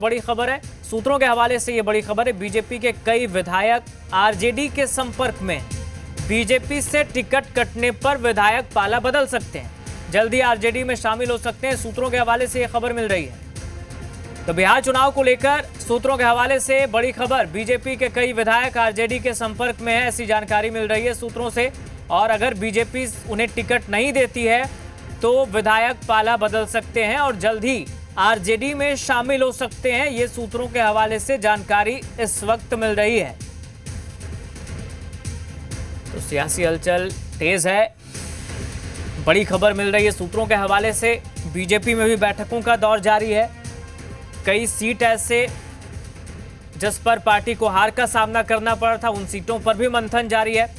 बड़ी खबर है, सूत्रों के हवाले से ये बड़ी खबर है। बीजेपी के कई विधायक आरजेडी के संपर्क में। बीजेपी से टिकट कटने पर विधायक पाला बदल सकते हैं, जल्दी आरजेडी में शामिल हो सकते हैं। सूत्रों के हवाले से ये खबर मिल रही है। तो बिहार चुनाव को लेकर सूत्रों के हवाले से बड़ी खबर, बीजेपी के कई विधायक आरजेडी के संपर्क में है, ऐसी जानकारी मिल रही है सूत्रों से। और अगर बीजेपी उन्हें टिकट नहीं देती है तो विधायक पाला बदल सकते हैं और जल्द ही आरजेडी में शामिल हो सकते हैं। ये सूत्रों के हवाले से जानकारी इस वक्त मिल रही है। तो सियासी हलचल तेज है, बड़ी खबर मिल रही है सूत्रों के हवाले से। बीजेपी में भी बैठकों का दौर जारी है। कई सीट ऐसे जिस पर पार्टी को हार का सामना करना पड़ा था, उन सीटों पर भी मंथन जारी है।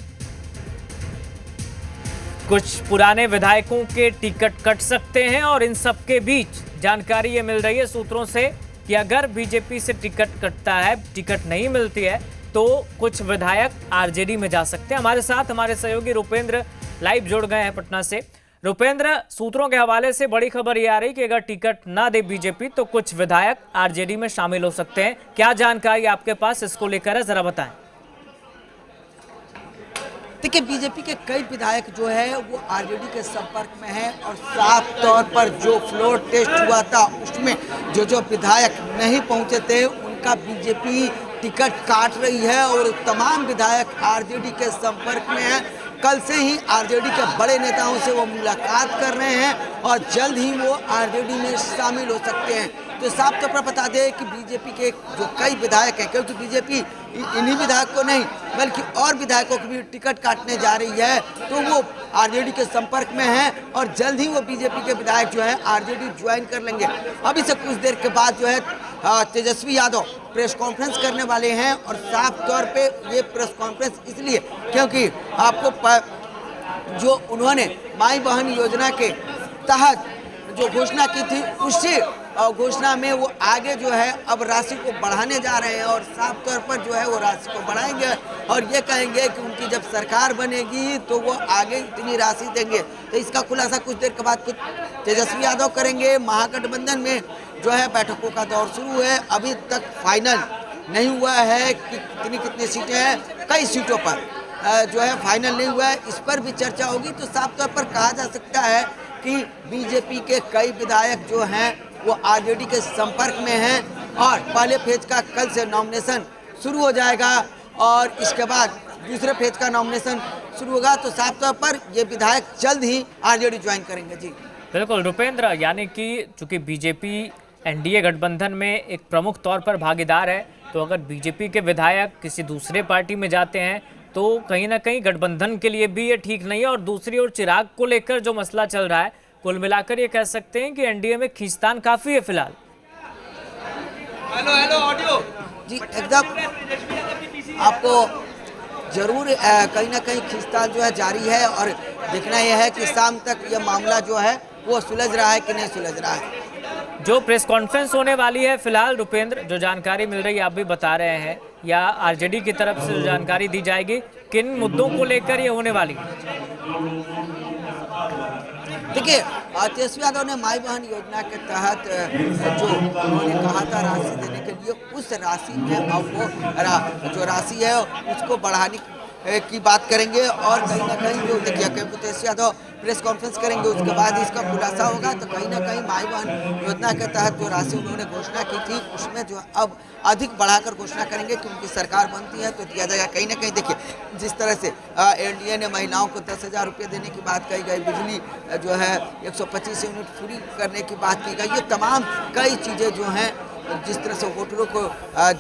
कुछ पुराने विधायकों के टिकट कट सकते हैं और इन सब के बीच जानकारी ये मिल रही है सूत्रों से कि अगर बीजेपी से टिकट कटता है, टिकट नहीं मिलती है, तो कुछ विधायक आरजेडी में जा सकते हैं। हमारे साथ हमारे सहयोगी रुपेंद्र लाइव जुड़ गए हैं पटना से। रुपेंद्र, सूत्रों के हवाले से बड़ी खबर ये आ रही कि अगर टिकट ना दे बीजेपी तो कुछ विधायक आरजेडी में शामिल हो सकते हैं। क्या जानकारी आपके पास इसको लेकर है, जरा बताएं। देखिए, बीजेपी के कई विधायक जो है वो आरजेडी के संपर्क में हैं और साफ तौर पर जो फ्लोर टेस्ट हुआ था उसमें जो विधायक नहीं पहुंचे थे उनका बीजेपी टिकट काट रही है और तमाम विधायक आरजेडी के संपर्क में हैं। कल से ही आरजेडी के बड़े नेताओं से वो मुलाकात कर रहे हैं और जल्द ही वो आरजेडी में शामिल हो सकते हैं। तो साफ तौर पर बता दें कि बीजेपी के जो कई विधायक हैं, क्योंकि बीजेपी इन्हीं विधायक को नहीं बल्कि और विधायकों की भी टिकट काटने जा रही है, तो वो आरजेडी के संपर्क में हैं और जल्द ही वो बीजेपी के विधायक जो है आरजेडी ज्वाइन कर लेंगे। अभी से कुछ देर के बाद जो है तेजस्वी यादव प्रेस कॉन्फ्रेंस करने वाले हैं और साफ तौर पे ये प्रेस कॉन्फ्रेंस इसलिए क्योंकि आपको जो उन्होंने माई बहन योजना के तहत जो घोषणा की थी उसी घोषणा में वो आगे जो है अब राशि को बढ़ाने जा रहे हैं और साफ तौर पर जो है वो राशि को बढ़ाएंगे और ये कहेंगे कि उनकी जब सरकार बनेगी तो वो आगे इतनी राशि देंगे। तो इसका खुलासा कुछ देर के बाद कुछ तेजस्वी यादव करेंगे। महागठबंधन में जो है बैठकों का दौर शुरू है, अभी तक फाइनल नहीं हुआ है कि कितनी सीटें हैं। कई सीटों पर जो है फाइनल नहीं हुआ है, इस पर भी चर्चा होगी। तो साफ तौर पर कहा जा सकता है कि बीजेपी के कई विधायक जो हैं वो आरजेडी के संपर्क में हैं और पहले फेज का कल से नॉमिनेशन शुरू हो जाएगा और इसके बाद दूसरे फेज का नॉमिनेशन शुरू होगा। तो साफ तौर पर ये विधायक जल्द ही आरजेडी ज्वाइन करेंगे। जी बिल्कुल रुपेंद्र, यानी कि चूंकि बीजेपी एनडीए गठबंधन में एक प्रमुख तौर पर भागीदार है, तो अगर बीजेपी के विधायक किसी दूसरे पार्टी में जाते हैं तो कहीं ना कहीं गठबंधन के लिए भी ये ठीक नहीं है। और दूसरी ओर चिराग को लेकर जो मसला चल रहा है, कुल मिलाकर ये कह सकते हैं कि एनडीए में खींचतान काफी है फिलहाल। हेलो ऑडियो जी, एकदम आपको जरूर कहीं ना कहीं खींचतान जो है जारी है और देखना यह है कि शाम तक यह मामला जो है वो सुलझ रहा है कि नहीं सुलझ रहा है। जो प्रेस कॉन्फ्रेंस होने वाली है फिलहाल रुपेंद्र, जो जानकारी मिल रही है आप भी बता रहे हैं, या आरजेडी की तरफ से जो जानकारी दी जाएगी, किन मुद्दों को लेकर ये होने वाली है? देखिए, तेजस्वी यादव ने माई बहन योजना के तहत जो उन्होंने कहा था राशि देने के लिए, उस राशि में अब वो जो राशि है उसको बढ़ाने की बात करेंगे और कहीं ना कहीं जो देखिए तेजस्वी यादव प्रेस कॉन्फ्रेंस करेंगे, उसके बाद इसका खुलासा होगा। तो कहीं ना कहीं माई बहन योजना के तहत जो राशि उन्होंने घोषणा की थी उसमें जो अब अधिक बढ़ाकर घोषणा करेंगे कि उनकी सरकार बनती है तो दिया जाएगा। कहीं ना कहीं देखिए, जिस तरह से एनडीए ने महिलाओं को 10,000 रुपये देने की बात कही गई, बिजली जो है 125 यूनिट फ्री करने की बात की गई, ये तमाम कई चीज़ें जो हैं जिस तरह से वोटरों को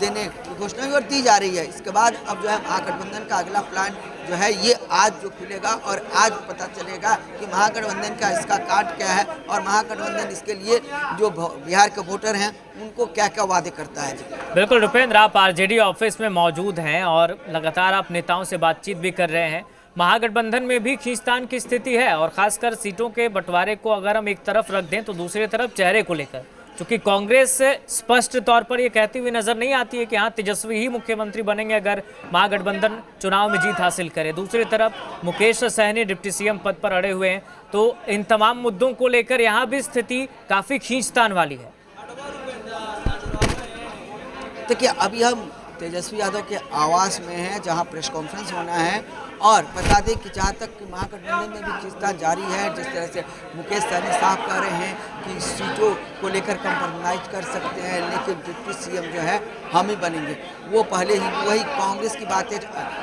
देने की घोषणा और दी जा रही है। इसके बाद अब जो है महागठबंधन का अगला प्लान जो है ये आज जो खुलेगा और आज पता चलेगा कि महागठबंधन का इसका काट क्या है और महागठबंधन इसके लिए जो बिहार के वोटर हैं उनको क्या क्या वादे करता है। बिल्कुल रुपेंद्र, आप आरजेडी ऑफिस में मौजूद हैं और लगातार आप नेताओं से बातचीत भी कर रहे हैं। महागठबंधन में भी खींचतान की स्थिति है और खासकर सीटों के बंटवारे को अगर हम एक तरफ रख दें तो दूसरी तरफ चेहरे को लेकर, क्योंकि कांग्रेस स्पष्ट तौर पर ये कहती हुई नजर नहीं आती है कि हाँ तेजस्वी ही मुख्यमंत्री बनेंगे अगर महागठबंधन चुनाव में जीत हासिल करे। दूसरी तरफ मुकेश सहनी डिप्टी सीएम पद पर अड़े हुए हैं। तो इन तमाम मुद्दों को लेकर यहाँ भी स्थिति काफी खींचतान वाली है। देखिए अभी हम तेजस्वी यादव के आवास में हैं जहां प्रेस कॉन्फ्रेंस होना है और बता दें कि जहां तक कि महागठबंधन में भी खींचतान जारी है, जिस तरह से मुकेश सहनी साहब कह रहे हैं कि सीटों को लेकर कंप्रोमाइज कर सकते हैं लेकिन डिप्टी सीएम जो है हम ही बनेंगे, वो पहले ही वही कांग्रेस की बात है।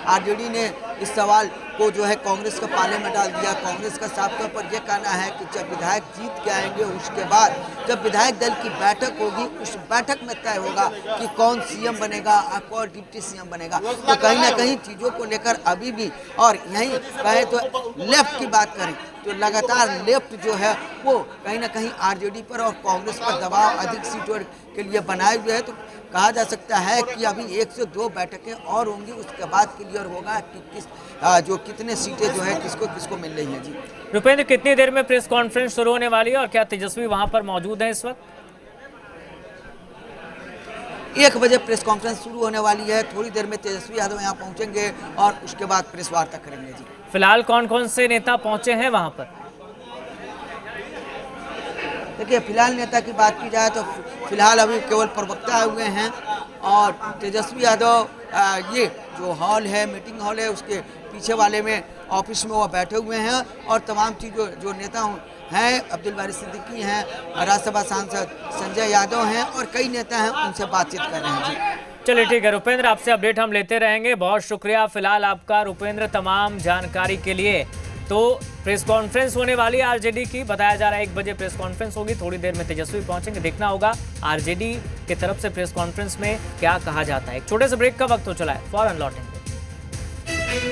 आरजेडी ने इस सवाल को जो है कांग्रेस के पाले में डाल दिया। कांग्रेस का साफ तौर पर यह कहना है कि जब विधायक जीत के आएंगे उसके बाद जब विधायक दल की बैठक होगी उस बैठक में तय होगा कि कौन सीएम बनेगा और कौन डिप्टी सीएम बनेगा। तो कहीं ना कहीं चीज़ों को लेकर अभी भी, और यहीं कहे तो लेफ्ट की बात करें तो लगातार लेफ्ट जो है वो कहीं ना कहीं आरजेडी पर और कांग्रेस पर दबाव अधिक सीटों के लिए बनाए हुए है। तो कहा जा सकता है कि अभी 1 से 2 बैठकें और होंगी, उसके बाद क्लियर होगा कि कितने सीटें जो है किसको किसको मिल रही हैं। जी रुपेंद्र, कितनी देर में प्रेस कॉन्फ्रेंस शुरू होने वाली है और क्या तेजस्वी वहां पर मौजूद है इस वक्त? 1 बजे प्रेस कॉन्फ्रेंस शुरू होने वाली है। थोड़ी देर में तेजस्वी यादव यहाँ पहुंचेंगे और उसके बाद प्रेस वार्ता करेंगे। जी फिलहाल कौन कौन से नेता पहुंचे हैं वहां पर? देखिए फिलहाल नेता की बात की जाए तो फिलहाल अभी केवल प्रवक्ता आए हुए हैं और तेजस्वी यादव ये जो हॉल है, मीटिंग हॉल है, उसके पीछे वाले में ऑफिस में वो बैठे हुए हैं और तमाम चीज़ों जो नेता हैं, अब्दुल बारी सिद्दीकी हैं, राज्यसभा सांसद संजय यादव हैं और कई नेता हैं, उनसे बातचीत कर रहे हैं। जी चलिए ठीक है रुपेंद्र, आपसे अपडेट हम लेते रहेंगे। बहुत शुक्रिया फिलहाल आपका रुपेंद्र तमाम जानकारी के लिए। तो प्रेस कॉन्फ्रेंस होने वाली आरजेडी की, बताया जा रहा है 1 बजे प्रेस कॉन्फ्रेंस होगी। थोड़ी देर में तेजस्वी पहुंचेंगे, देखना होगा आरजेडी की तरफ से प्रेस कॉन्फ्रेंस में क्या कहा जाता है। एक छोटे से ब्रेक का वक्त हो चला है, फौरन लौटेंगे।